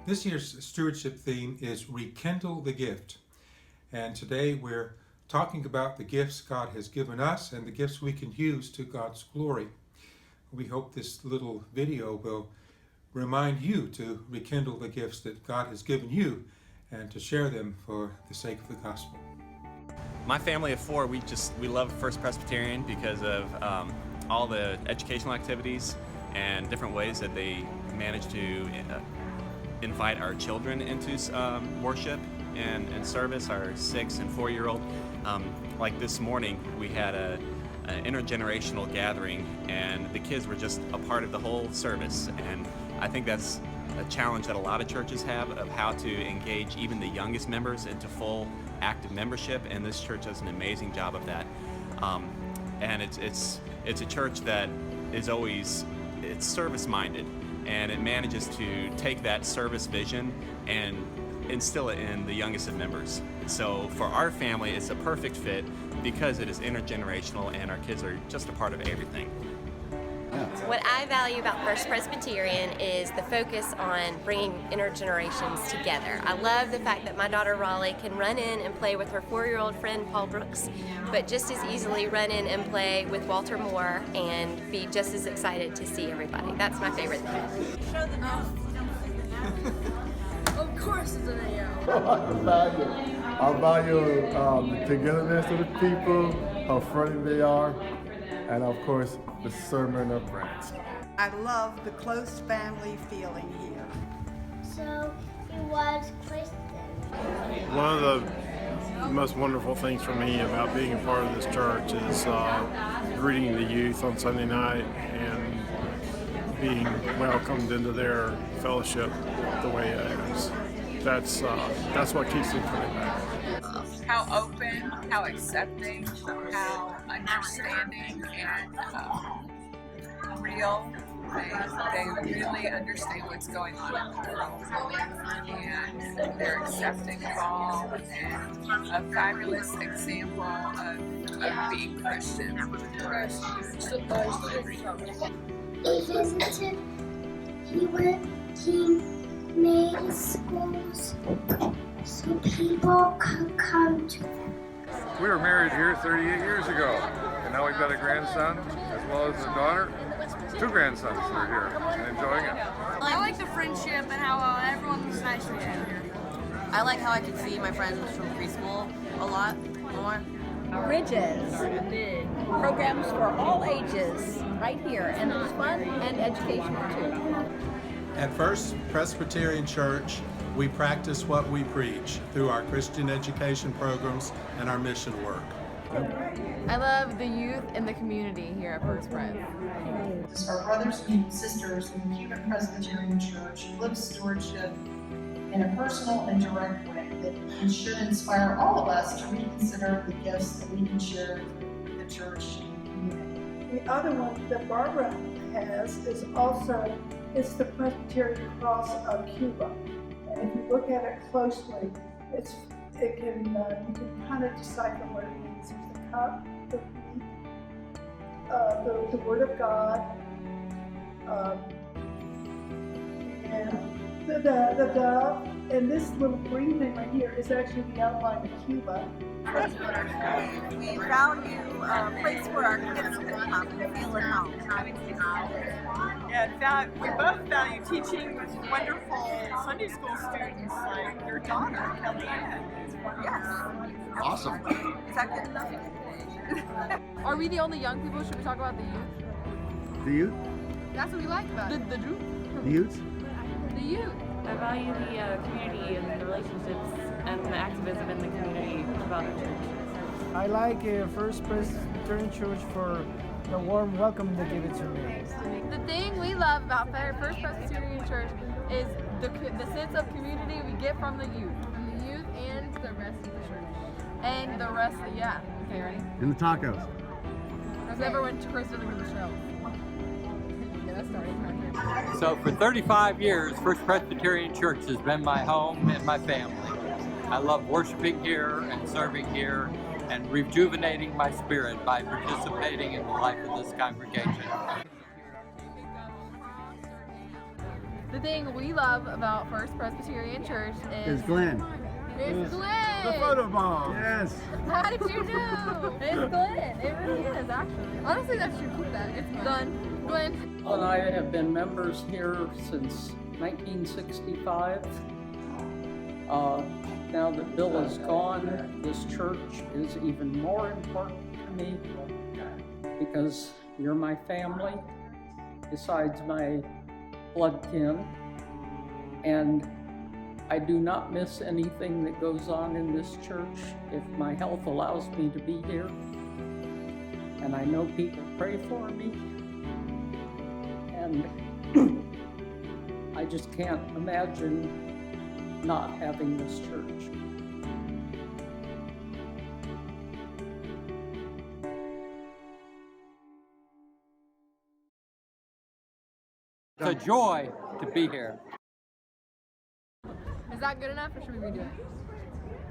This year's stewardship theme is Rekindle the Gift. And today we're talking about the gifts God has given us and the gifts we can use to God's glory. We hope this little video will remind you to rekindle the gifts that God has given you and to share them for the sake of the gospel. My family of four, we love First Presbyterian because of all the educational activities and different ways that they manage to invite our children into worship and service, our 6 and 4-year-old. Like this morning, we had an intergenerational gathering, and the kids were just a part of the whole service. And I think that's a challenge that a lot of churches have, of how to engage even the youngest members into full active membership, and this church does an amazing job of that. And it's a church that is always service-minded, and it manages to take that service vision and instill it in the youngest of members. So for our family, it's a perfect fit because it is intergenerational and our kids are just a part of everything. What I value about First Presbyterian is the focus on bringing intergenerations together. I love the fact that my daughter Raleigh can run in and play with her 4-year-old friend Paul Brooks, but just as easily run in and play with Walter Moore and be just as excited to see everybody. That's my favorite thing. Show the Of course it's an AO. I value the togetherness of the people, how friendly they are, and of course, the sermon of friends. I love the close family feeling here. So it was Christian. One of the most wonderful things for me about being a part of this church is greeting the youth on Sunday night and being welcomed into their fellowship the way it is. That's what keeps me coming back. How open, how accepting, how understanding, and real. They really understand what's going on in the world, and they're accepting of all, and a fabulous example of being Christian. He made schools so people could come to them. We were married here 38 years ago, and now we've got a grandson as well as a daughter. 2 grandsons that are here and enjoying it. I like the friendship and how everyone's nice to each other. I like how I can see my friends from preschool a lot more. Bridges, programs for all ages right here, and it's fun and educational too. At First Presbyterian Church, we practice what we preach through our Christian education programs and our mission work. I love the youth and the community here at First Pres. Our brothers and sisters in the Cuban Presbyterian Church live stewardship in a personal and direct way that should inspire all of us to reconsider the gifts that we can share with the church and community. The other one that Barbara has is also, it's the Presbyterian Cross of Cuba. And if you look at it closely, you can kind of decipher what it means. There's the cup, the Word of God, and the dove, and this little green thing right here is actually the outline of Cuba. We value a place where our kids can come and feel at home. Yeah, in fact, we both value teaching wonderful Sunday school students like your daughter, Kellyanne. Yes. Awesome. Second. Are we the only young people? Should we talk about the youth? The youth? That's what we like about it. The youth? The youth? The youth. I value the community and the relationships and the activism in the community about our church. I like First Presbyterian Church for the warm welcome they give it to me. The thing we love about First Presbyterian Church is the sense of community we get from the youth. From the youth and the rest of the church. And the rest of okay, ready? And the tacos. I've never went to Chris Delivered the Show. Yeah, that started right here. So for 35 years, First Presbyterian Church has been my home and my family. I love worshiping here and serving here and rejuvenating my spirit by participating in the life of this congregation. the thing we love about First Presbyterian Church is Glenn. It's Glenn! The photo bomb. Yes. How did you know? It's Glenn. It really is, actually. Honestly, that should keep that. It's done. Glenn. Well, I have been members here since 1965. Now that Bill is gone, this church is even more important to me because you're my family, besides my blood kin, and I do not miss anything that goes on in this church if my health allows me to be here. And I know people pray for me. And I just can't imagine not having this church. It's a joy to be here. Is that good enough or should we redo it?